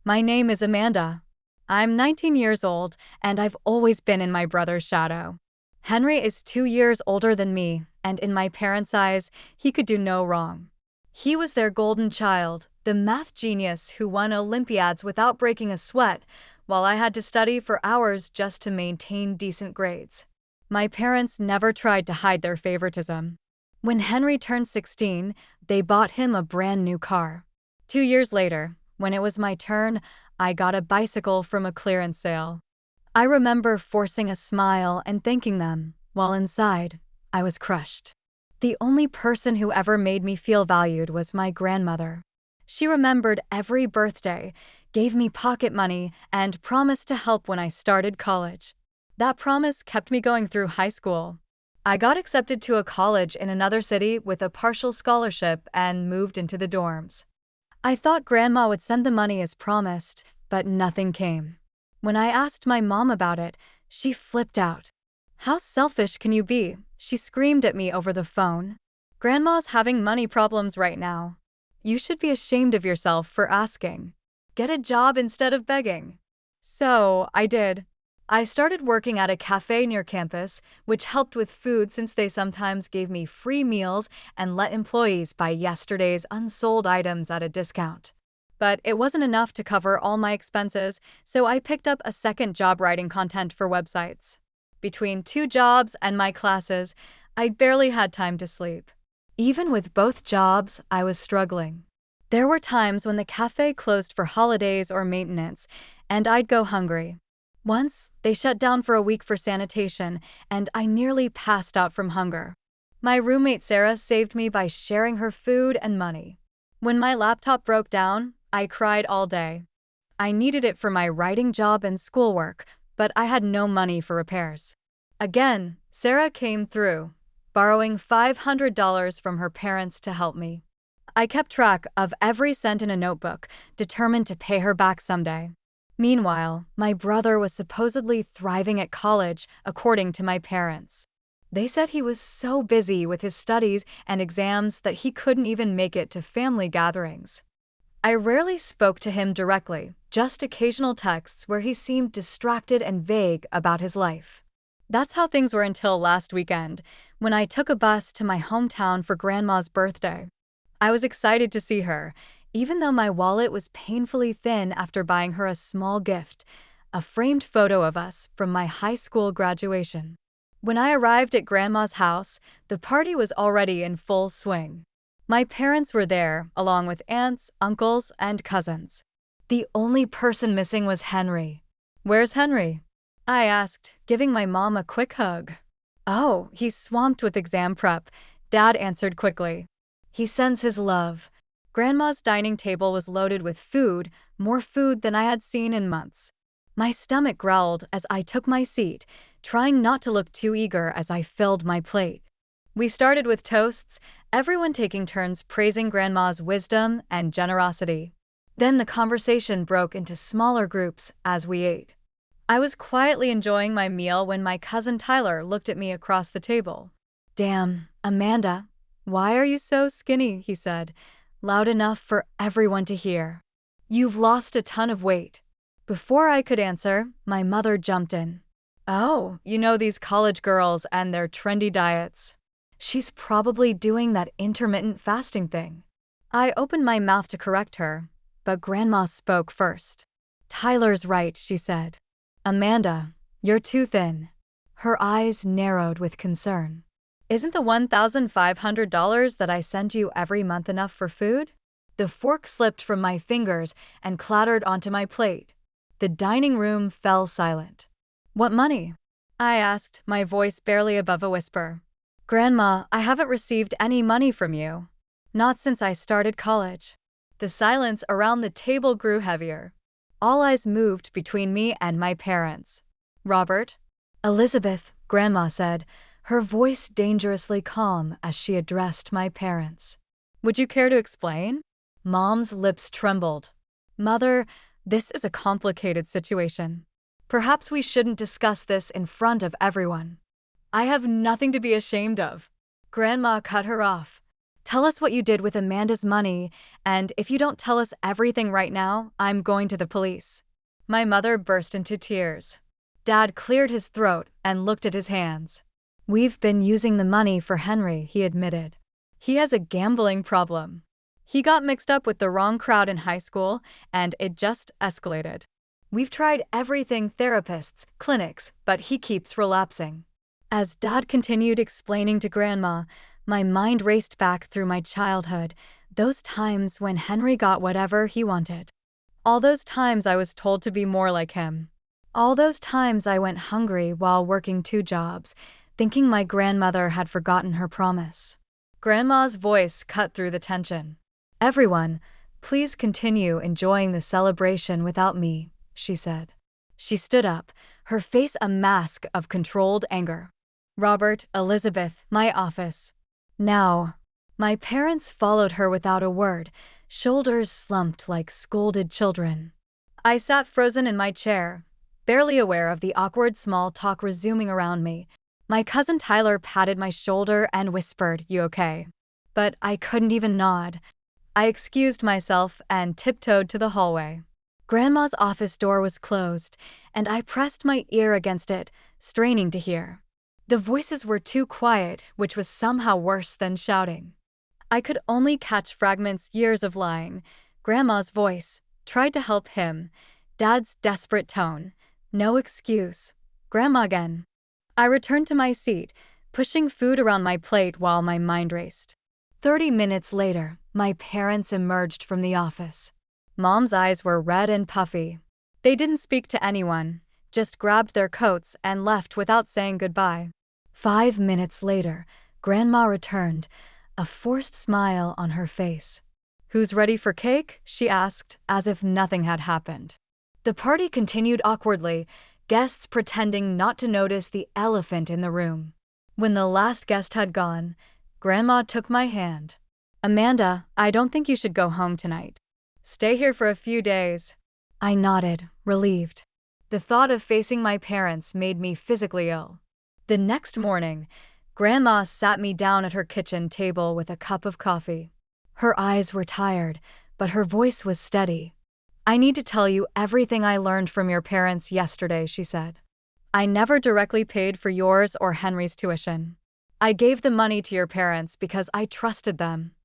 My name is Amanda. I'm 19 years old, and I've always been in my brother's shadow. Henry is 2 years older than me, and in my parents' eyes, he could do no wrong. He was their golden child, the math genius who won Olympiads without breaking a sweat, while I had to study for hours just to maintain decent grades. My parents never tried to hide their favoritism. When Henry turned 16, they bought him a brand new car. 2 years later, when it was my turn, I got a bicycle from a clearance sale. I remember forcing a smile and thanking them, while inside, I was crushed. The only person who ever made me feel valued was my grandmother. She remembered every birthday, gave me pocket money, and promised to help when I started college. That promise kept me going through high school. I got accepted to a college in another city with a partial scholarship and moved into the dorms. I thought Grandma would send the money as promised, but nothing came. When I asked my mom about it, she flipped out. "How selfish can you be?" she screamed at me over the phone. "Grandma's having money problems right now. You should be ashamed of yourself for asking. Get a job instead of begging." So, I did. I started working at a cafe near campus, which helped with food since they sometimes gave me free meals and let employees buy yesterday's unsold items at a discount. But it wasn't enough to cover all my expenses, so I picked up a second job writing content for websites. Between two jobs and my classes, I barely had time to sleep. Even with both jobs, I was struggling. There were times when the cafe closed for holidays or maintenance, and I'd go hungry. Once, they shut down for a week for sanitation, and I nearly passed out from hunger. My roommate Sarah saved me by sharing her food and money. When my laptop broke down, I cried all day. I needed it for my writing job and schoolwork, but I had no money for repairs. Again, Sarah came through, borrowing $500 from her parents to help me. I kept track of every cent in a notebook, determined to pay her back someday. Meanwhile, my brother was supposedly thriving at college, according to my parents. They said he was so busy with his studies and exams that he couldn't even make it to family gatherings. I rarely spoke to him directly, just occasional texts where he seemed distracted and vague about his life. That's how things were until last weekend, when I took a bus to my hometown for Grandma's birthday. I was excited to see her, even though my wallet was painfully thin after buying her a small gift, a framed photo of us from my high school graduation. When I arrived at Grandma's house, the party was already in full swing. My parents were there, along with aunts, uncles, and cousins. The only person missing was Henry. "Where's Henry?" I asked, giving my mom a quick hug. "Oh, he's swamped with exam prep," Dad answered quickly. "He sends his love." Grandma's dining table was loaded with food, more food than I had seen in months. My stomach growled as I took my seat, trying not to look too eager as I filled my plate. We started with toasts, everyone taking turns praising Grandma's wisdom and generosity. Then the conversation broke into smaller groups as we ate. I was quietly enjoying my meal when my cousin Tyler looked at me across the table. "Damn, Amanda, why are you so skinny?" he said, loud enough for everyone to hear. "You've lost a ton of weight." Before I could answer, my mother jumped in. "Oh, you know these college girls and their trendy diets. She's probably doing that intermittent fasting thing." I opened my mouth to correct her, but Grandma spoke first. "Tyler's right," she said. "Amanda, you're too thin." Her eyes narrowed with concern. "Isn't the $1,500 that I send you every month enough for food?" The fork slipped from my fingers and clattered onto my plate. The dining room fell silent. "What money?" I asked, my voice barely above a whisper. "Grandma, I haven't received any money from you. Not since I started college." The silence around the table grew heavier. All eyes moved between me and my parents. "Robert?" "Elizabeth," Grandma said, her voice dangerously calm as she addressed my parents. "Would you care to explain?" Mom's lips trembled. "Mother, this is a complicated situation. Perhaps we shouldn't discuss this in front of everyone." "I have nothing to be ashamed of." Grandma cut her off. Tell us what you did with Amanda's money, and if you don't tell us everything right now, I'm going to the police." My mother burst into tears. Dad cleared his throat and looked at his hands. "We've been using the money for Henry," he admitted. "He has a gambling problem. He got mixed up with the wrong crowd in high school, and it just escalated. We've tried everything, therapists, clinics, but he keeps relapsing." As Dad continued explaining to Grandma, my mind raced back through my childhood, those times when Henry got whatever he wanted. All those times I was told to be more like him. All those times I went hungry while working 2 jobs, thinking my grandmother had forgotten her promise. Grandma's voice cut through the tension. "Everyone, please continue enjoying the celebration without me," she said. She stood up, her face a mask of controlled anger. "Robert, Elizabeth, my office. Now." My parents followed her without a word, shoulders slumped like scolded children. I sat frozen in my chair, barely aware of the awkward small talk resuming around me. My cousin Tyler patted my shoulder and whispered, "You okay?" But I couldn't even nod. I excused myself and tiptoed to the hallway. Grandma's office door was closed, and I pressed my ear against it, straining to hear. The voices were too quiet, which was somehow worse than shouting. I could only catch fragments, years of lying. Grandma's voice, tried to help him. Dad's desperate tone, no excuse. Grandma again. I returned to my seat, pushing food around my plate while my mind raced. 30 minutes later, my parents emerged from the office. Mom's eyes were red and puffy. They didn't speak to anyone, just grabbed their coats and left without saying goodbye. 5 minutes later, Grandma returned, a forced smile on her face. "Who's ready for cake?" she asked, as if nothing had happened. The party continued awkwardly, guests pretending not to notice the elephant in the room. When the last guest had gone, Grandma took my hand. "Amanda, I don't think you should go home tonight. Stay here for a few days." I nodded, relieved. The thought of facing my parents made me physically ill. The next morning, Grandma sat me down at her kitchen table with a cup of coffee. Her eyes were tired, but her voice was steady. "I need to tell you everything I learned from your parents yesterday," she said. "I never directly paid for yours or Henry's tuition. I gave the money to your parents because I trusted them.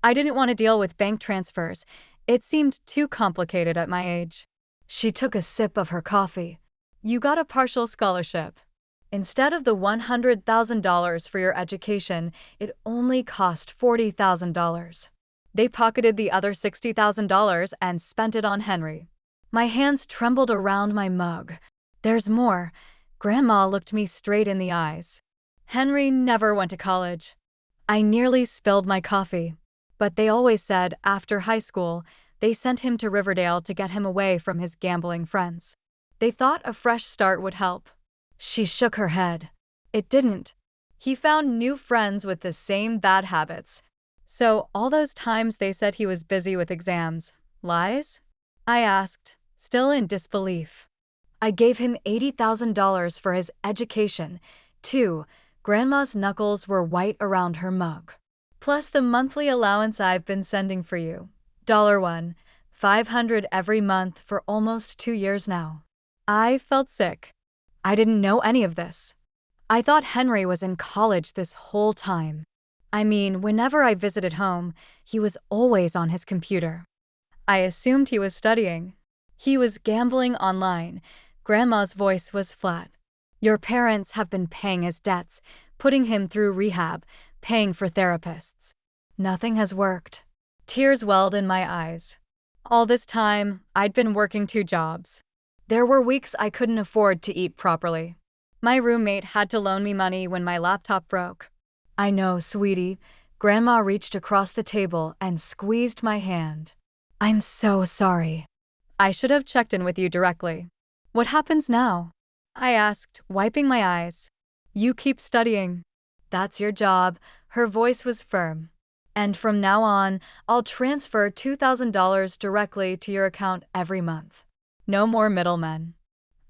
I didn't want to deal with bank transfers. It seemed too complicated at my age." She took a sip of her coffee. "You got a partial scholarship. Instead of the $100,000 for your education, it only cost $40,000. They pocketed the other $60,000 and spent it on Henry." My hands trembled around my mug. "There's more." Grandma looked me straight in the eyes. "Henry never went to college." I nearly spilled my coffee. "But they always said, after high school, they sent him to Riverdale to get him away from his gambling friends. They thought a fresh start would help." She shook her head. "It didn't. He found new friends with the same bad habits. So all those times they said he was busy with exams, lies?" I asked, still in disbelief. "I gave him $80,000 for his education, too." Grandma's knuckles were white around her mug. "Plus the monthly allowance I've been sending for you. $1, $500 every month for almost 2 years now." I felt sick. I didn't know any of this. I thought Henry was in college this whole time. I mean, whenever I visited home, he was always on his computer. I assumed he was studying. He was gambling online. Grandma's voice was flat. "Your parents have been paying his debts, putting him through rehab, paying for therapists. Nothing has worked." Tears welled in my eyes. All this time, I'd been working 2 jobs. There were weeks I couldn't afford to eat properly. My roommate had to loan me money when my laptop broke. "I know, sweetie." Grandma reached across the table and squeezed my hand. "I'm so sorry. I should have checked in with you directly." "What happens now?" I asked, wiping my eyes. "You keep studying. That's your job." Her voice was firm. "And from now on, I'll transfer $2,000 directly to your account every month. No more middlemen."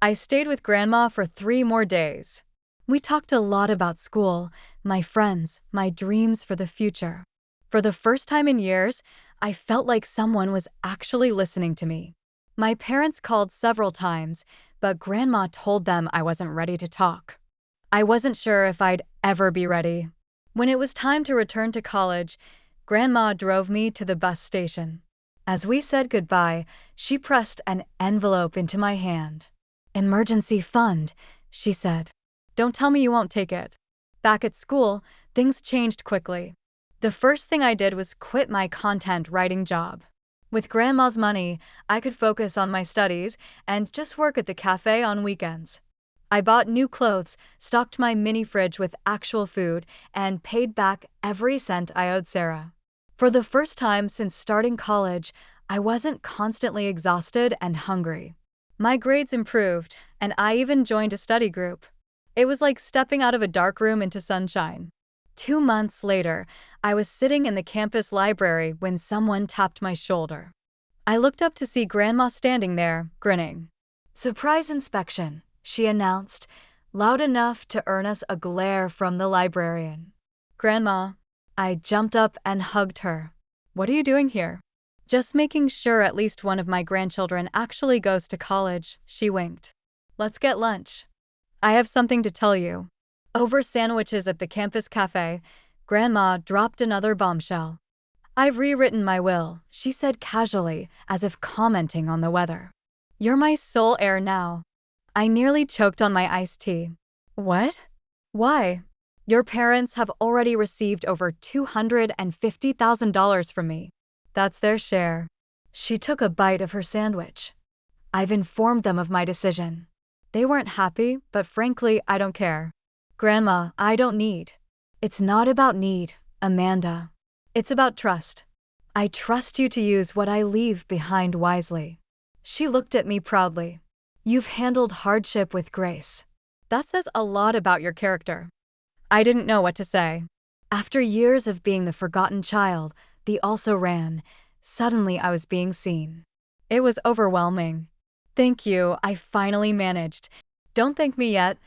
I stayed with Grandma for 3 more days. We talked a lot about school, my friends, my dreams for the future. For the first time in years, I felt like someone was actually listening to me. My parents called several times, but Grandma told them I wasn't ready to talk. I wasn't sure if I'd ever be ready. When it was time to return to college, Grandma drove me to the bus station. As we said goodbye, she pressed an envelope into my hand. "Emergency fund," she said. "Don't tell me you won't take it." Back at school, things changed quickly. The first thing I did was quit my content writing job. With Grandma's money, I could focus on my studies and just work at the cafe on weekends. I bought new clothes, stocked my mini fridge with actual food, and paid back every cent I owed Sarah. For the first time since starting college, I wasn't constantly exhausted and hungry. My grades improved, and I even joined a study group. It was like stepping out of a dark room into sunshine. 2 months later, I was sitting in the campus library when someone tapped my shoulder. I looked up to see Grandma standing there, grinning. "Surprise inspection," she announced, loud enough to earn us a glare from the librarian. "Grandma." I jumped up and hugged her. "What are you doing here?" "Just making sure at least one of my grandchildren actually goes to college," she winked. "Let's get lunch. I have something to tell you." Over sandwiches at the campus cafe, Grandma dropped another bombshell. "I've rewritten my will," she said casually, as if commenting on the weather. "You're my sole heir now." I nearly choked on my iced tea. "What?" "Why? Your parents have already received over $250,000 from me. That's their share." She took a bite of her sandwich. "I've informed them of my decision. They weren't happy, but frankly, I don't care." "Grandma, I don't need." "It's not about need, Amanda. It's about trust. I trust you to use what I leave behind wisely." She looked at me proudly. "You've handled hardship with grace." "That says a lot about your character." I didn't know what to say. After years of being the forgotten child, the also-ran, suddenly I was being seen. It was overwhelming. "Thank you, I finally managed." "Don't thank me yet."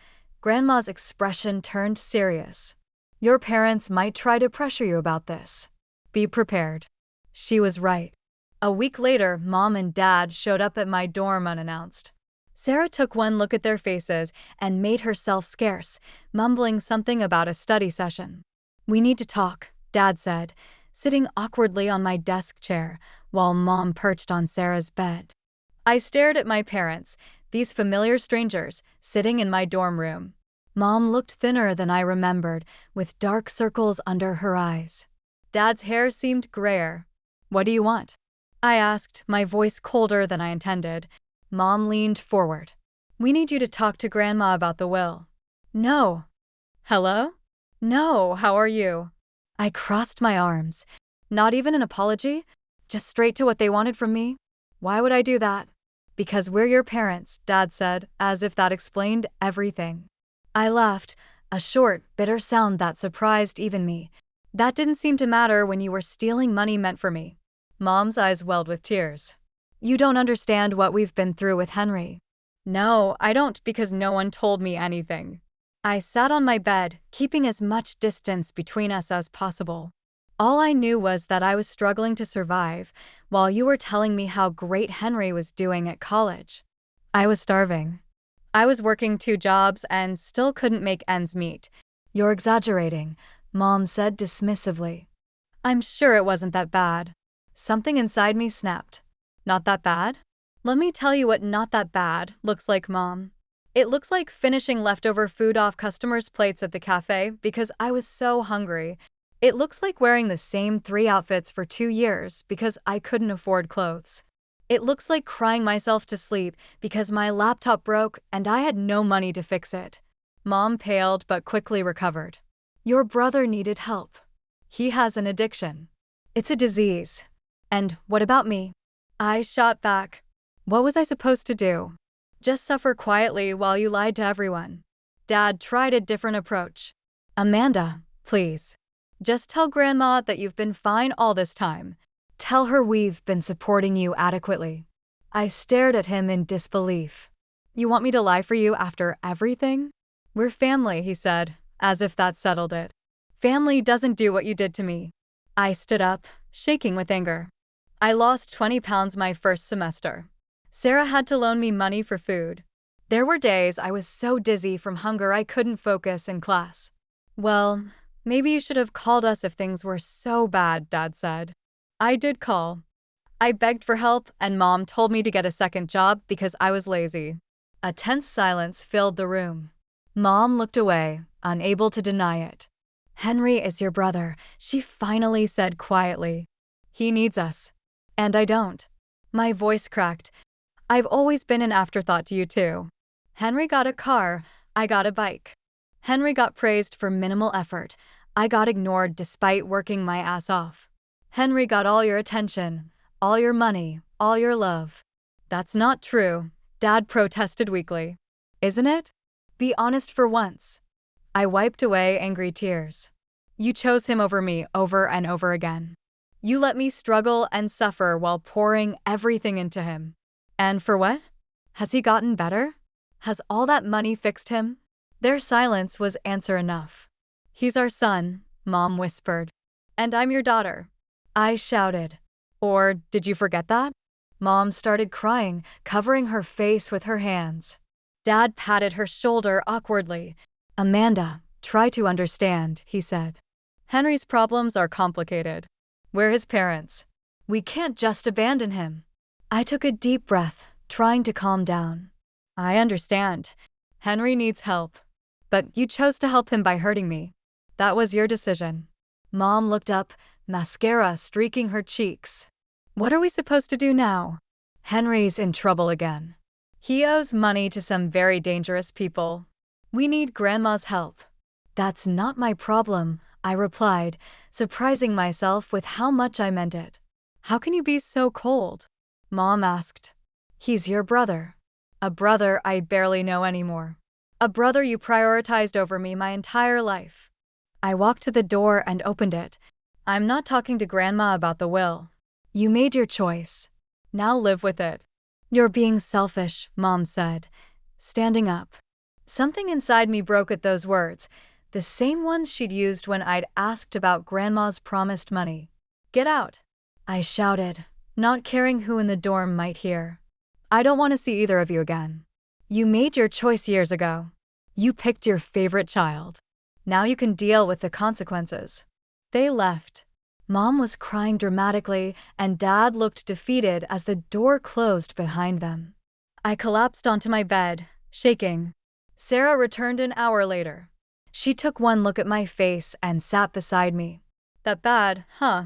Grandma's expression turned serious. "Your parents might try to pressure you about this. Be prepared." She was right. A week later, Mom and Dad showed up at my dorm unannounced. Sarah took one look at their faces and made herself scarce, mumbling something about a study session. "We need to talk," Dad said, sitting awkwardly on my desk chair, while Mom perched on Sarah's bed. I stared at my parents, these familiar strangers, sitting in my dorm room. Mom looked thinner than I remembered, with dark circles under her eyes. Dad's hair seemed grayer. "What do you want?" I asked, my voice colder than I intended. Mom leaned forward. "We need you to talk to Grandma about the will." "No." "Hello?" "No, how are you?" I crossed my arms. Not even an apology? Just straight to what they wanted from me? Why would I do that? "Because we're your parents," Dad said, as if that explained everything. I laughed, a short, bitter sound that surprised even me. "That didn't seem to matter when you were stealing money meant for me." Mom's eyes welled with tears. "You don't understand what we've been through with Henry." "No, I don't, because no one told me anything." I sat on my bed, keeping as much distance between us as possible. "All I knew was that I was struggling to survive, while you were telling me how great Henry was doing at college. I was starving. I was working 2 jobs and still couldn't make ends meet." "You're exaggerating," Mom said dismissively. "I'm sure it wasn't that bad." Something inside me snapped. "Not that bad?" "Let me tell you what not that bad looks like, Mom. It looks like finishing leftover food off customers' plates at the cafe because I was so hungry. It looks like wearing the same 3 outfits for 2 years because I couldn't afford clothes. It looks like crying myself to sleep because my laptop broke and I had no money to fix it." Mom paled but quickly recovered. "Your brother needed help. He has an addiction. It's a disease. And what about me?" I shot back. What was I supposed to do? Just suffer quietly while you lied to everyone? Dad tried a different approach. "Amanda, please. Just tell Grandma that you've been fine all this time. Tell her we've been supporting you adequately." I stared at him in disbelief. "You want me to lie for you after everything?" "We're family," he said, as if that settled it. "Family doesn't do what you did to me." I stood up, shaking with anger. I lost 20 pounds my first semester. Sarah had to loan me money for food. There were days I was so dizzy from hunger I couldn't focus in class. Well, maybe you should have called us if things were so bad, Dad said. I did call. I begged for help, and Mom told me to get a second job because I was lazy. A tense silence filled the room. Mom looked away, unable to deny it. Henry is your brother, she finally said quietly. He needs us. And I don't. My voice cracked. I've always been an afterthought to you too. Henry got a car, I got a bike. Henry got praised for minimal effort. I got ignored despite working my ass off. Henry got all your attention, all your money, all your love. That's not true, Dad protested weakly. Isn't it? Be honest for once. I wiped away angry tears. You chose him over me over and over again. You let me struggle and suffer while pouring everything into him. And for what? Has he gotten better? Has all that money fixed him? Their silence was answer enough. He's our son, Mom whispered. And I'm your daughter. I shouted. Or did you forget that? Mom started crying, covering her face with her hands. Dad patted her shoulder awkwardly. Amanda, try to understand, he said. Henry's problems are complicated. We're his parents. We can't just abandon him. I took a deep breath, trying to calm down. I understand. Henry needs help. But you chose to help him by hurting me. That was your decision. Mom looked up, mascara streaking her cheeks. What are we supposed to do now? Henry's in trouble again. He owes money to some very dangerous people. We need Grandma's help. That's not my problem, I replied, surprising myself with how much I meant it. How can you be so cold? Mom asked. He's your brother. A brother I barely know anymore. A brother you prioritized over me my entire life. I walked to the door and opened it. I'm not talking to Grandma about the will. You made your choice. Now live with it. You're being selfish, Mom said, standing up. Something inside me broke at those words, the same ones she'd used when I'd asked about Grandma's promised money. Get out, I shouted, not caring who in the dorm might hear. I don't want to see either of you again. You made your choice years ago. You picked your favorite child. Now you can deal with the consequences. They left. Mom was crying dramatically, and Dad looked defeated as the door closed behind them. I collapsed onto my bed, shaking. Sarah returned an hour later. She took one look at my face and sat beside me. That bad, huh?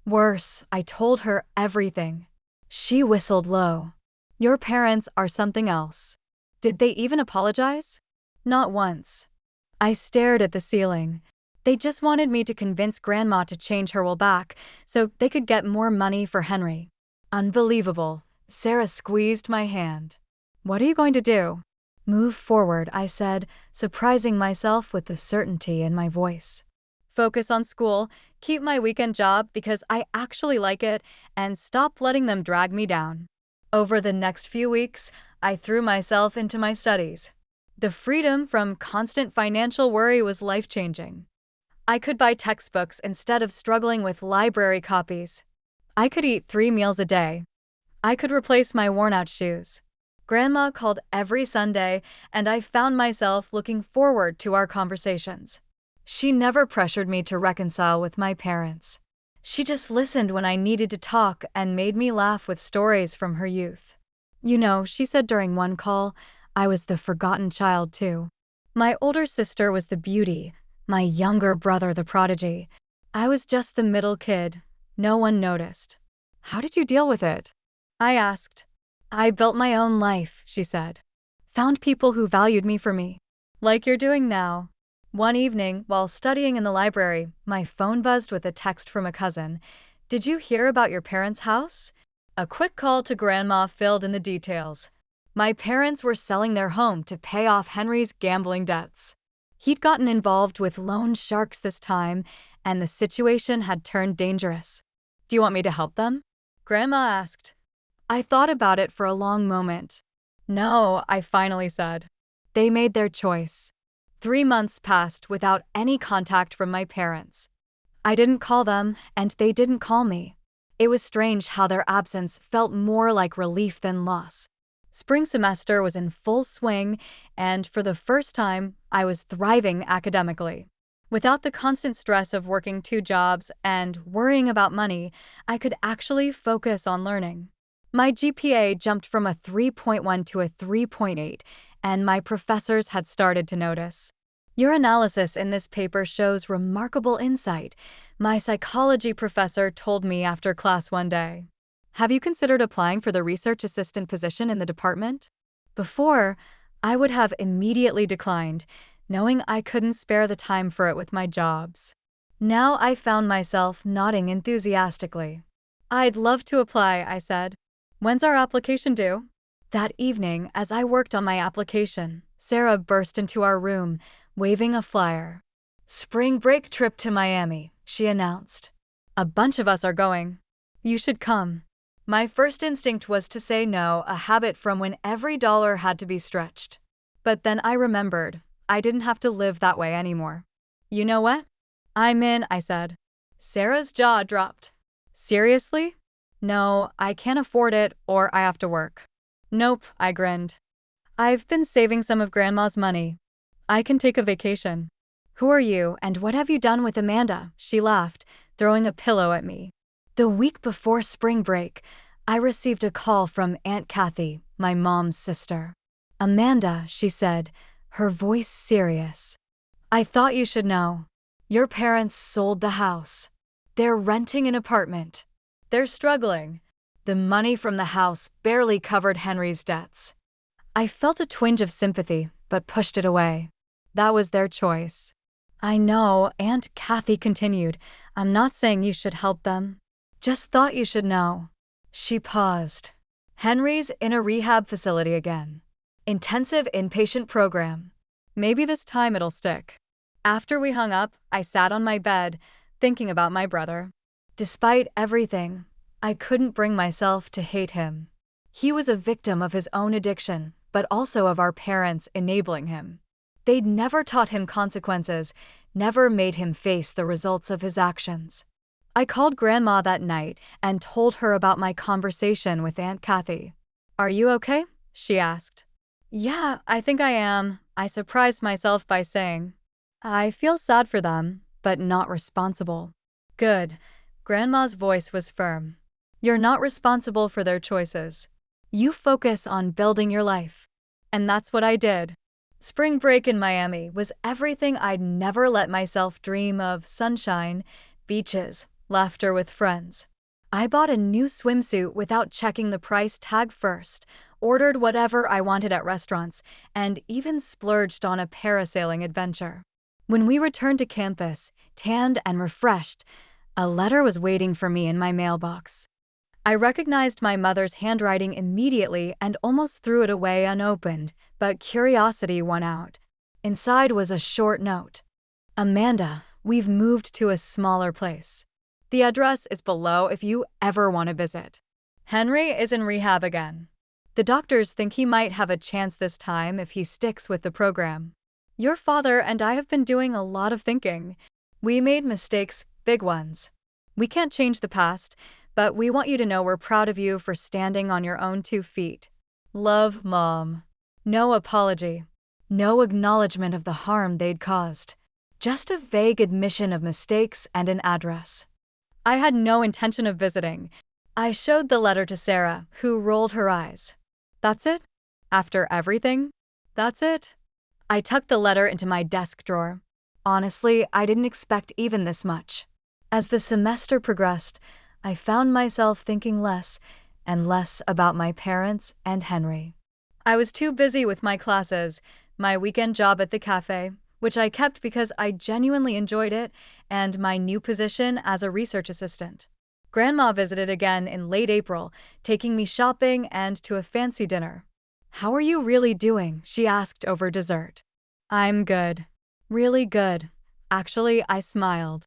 Worse, I told her everything. She whistled low. Your parents are something else. Did they even apologize? Not once. I stared at the ceiling. They just wanted me to convince Grandma to change her will back so they could get more money for Henry. Unbelievable. Sarah squeezed my hand. What are you going to do? Move forward, I said, surprising myself with the certainty in my voice. Focus on school, keep my weekend job because I actually like it, and stop letting them drag me down. Over the next few weeks, I threw myself into my studies. The freedom from constant financial worry was life-changing. I could buy textbooks instead of struggling with library copies. I could eat 3 meals a day. I could replace my worn-out shoes. Grandma called every Sunday, and I found myself looking forward to our conversations. She never pressured me to reconcile with my parents. She just listened when I needed to talk and made me laugh with stories from her youth. You know, she said during one call, I was the forgotten child too. My older sister was the beauty, my younger brother the prodigy. I was just the middle kid. No one noticed. How did you deal with it? I asked. I built my own life, she said. Found people who valued me for me. Like you're doing now. One evening, while studying in the library, my phone buzzed with a text from a cousin. Did you hear about your parents' house? A quick call to Grandma filled in the details. My parents were selling their home to pay off Henry's gambling debts. He'd gotten involved with loan sharks this time, and the situation had turned dangerous. Do you want me to help them? Grandma asked. I thought about it for a long moment. No, I finally said. They made their choice. 3 months passed without any contact from my parents. I didn't call them, and they didn't call me. It was strange how their absence felt more like relief than loss. Spring semester was in full swing, and for the first time, I was thriving academically. Without the constant stress of working 2 jobs and worrying about money, I could actually focus on learning. My GPA jumped from a 3.1 to a 3.8, and my professors had started to notice. Your analysis in this paper shows remarkable insight, my psychology professor told me after class one day. Have you considered applying for the research assistant position in the department? Before, I would have immediately declined, knowing I couldn't spare the time for it with my jobs. Now I found myself nodding enthusiastically. I'd love to apply, I said. When's our application due? That evening, as I worked on my application, Sarah burst into our room, waving a flyer. Spring break trip to Miami, she announced. A bunch of us are going. You should come. My first instinct was to say no, a habit from when every dollar had to be stretched. But then I remembered, I didn't have to live that way anymore. You know what? I'm in, I said. Sarah's jaw dropped. Seriously? No, I can't afford it, or I have to work. Nope, I grinned. I've been saving some of Grandma's money. I can take a vacation. Who are you, and what have you done with Amanda? She laughed, throwing a pillow at me. The week before spring break, I received a call from Aunt Kathy, my mom's sister. Amanda, she said, her voice serious. I thought you should know. Your parents sold the house. They're renting an apartment. They're struggling. The money from the house barely covered Henry's debts. I felt a twinge of sympathy, but pushed it away. That was their choice. I know, Aunt Kathy continued. I'm not saying you should help them. Just thought you should know. She paused. Henry's in a rehab facility again. Intensive inpatient program. Maybe this time it'll stick. After we hung up, I sat on my bed, thinking about my brother. Despite everything, I couldn't bring myself to hate him. He was a victim of his own addiction, but also of our parents enabling him. They'd never taught him consequences, never made him face the results of his actions. I called Grandma that night and told her about my conversation with Aunt Kathy. Are you okay? She asked. Yeah, I think I am, I surprised myself by saying. I feel sad for them, but not responsible. Good. Grandma's voice was firm. You're not responsible for their choices. You focus on building your life. And that's what I did. Spring break in Miami was everything I'd never let myself dream of: sunshine, beaches, laughter with friends. I bought a new swimsuit without checking the price tag first, ordered whatever I wanted at restaurants, and even splurged on a parasailing adventure. When we returned to campus, tanned and refreshed, a letter was waiting for me in my mailbox. I recognized my mother's handwriting immediately and almost threw it away unopened, but curiosity won out. Inside was a short note. Amanda, we've moved to a smaller place. The address is below if you ever want to visit. Henry is in rehab again. The doctors think he might have a chance this time if he sticks with the program. Your father and I have been doing a lot of thinking. We made mistakes, big ones. We can't change the past, but we want you to know we're proud of you for standing on your own 2 feet. Love, Mom. No apology. No acknowledgement of the harm they'd caused. Just a vague admission of mistakes and an address. I had no intention of visiting. I showed the letter to Sarah, who rolled her eyes. That's it? After everything? That's it? I tucked the letter into my desk drawer. Honestly, I didn't expect even this much. As the semester progressed, I found myself thinking less and less about my parents and Henry. I was too busy with my classes, my weekend job at the cafe, which I kept because I genuinely enjoyed it, and my new position as a research assistant. Grandma visited again in late April, taking me shopping and to a fancy dinner. How are you really doing? She asked over dessert. I'm good. Really good. Actually, I smiled.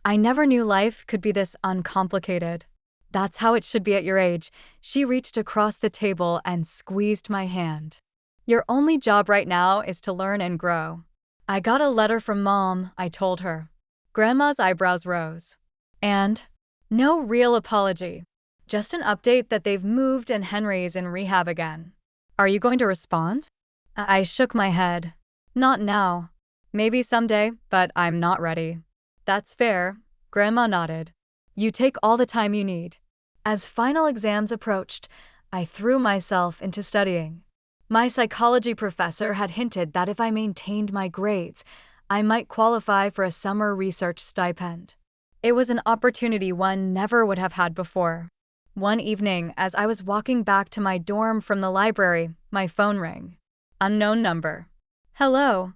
I never knew life could be this uncomplicated. That's how it should be at your age. She reached across the table and squeezed my hand. Your only job right now is to learn and grow. I got a letter from Mom, I told her. Grandma's eyebrows rose. And no real apology. Just an update that they've moved and Henry's in rehab again. Are you going to respond? I shook my head. Not now. Maybe someday, but I'm not ready. That's fair. Grandma nodded. You take all the time you need. As final exams approached, I threw myself into studying. My psychology professor had hinted that if I maintained my grades, I might qualify for a summer research stipend. It was an opportunity one never would have had before. One evening, as I was walking back to my dorm from the library, my phone rang. Unknown number. Hello.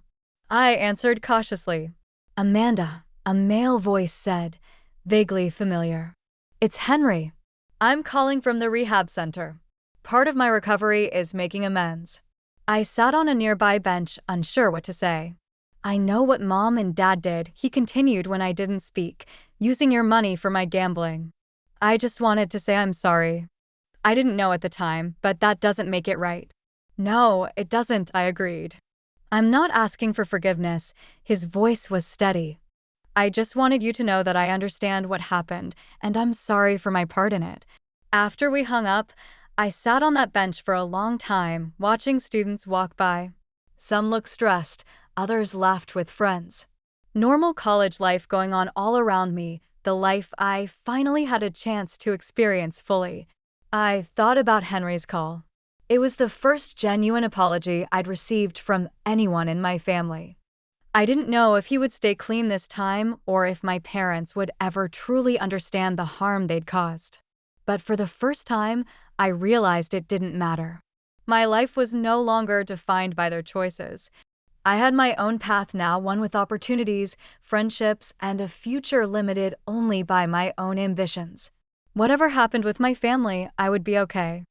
I answered cautiously. Amanda, a male voice said, vaguely familiar. It's Henry. I'm calling from the rehab center. Part of my recovery is making amends. I sat on a nearby bench, unsure what to say. I know what Mom and Dad did, he continued when I didn't speak, using your money for my gambling. I just wanted to say I'm sorry. I didn't know at the time, but that doesn't make it right. No, it doesn't, I agreed. I'm not asking for forgiveness. His voice was steady. I just wanted you to know that I understand what happened, and I'm sorry for my part in it. After we hung up, I sat on that bench for a long time, watching students walk by. Some looked stressed, others laughed with friends. Normal college life going on all around me, the life I finally had a chance to experience fully. I thought about Henry's call. It was the first genuine apology I'd received from anyone in my family. I didn't know if he would stay clean this time or if my parents would ever truly understand the harm they'd caused. But for the first time, I realized it didn't matter. My life was no longer defined by their choices. I had my own path now, one with opportunities, friendships, and a future limited only by my own ambitions. Whatever happened with my family, I would be okay.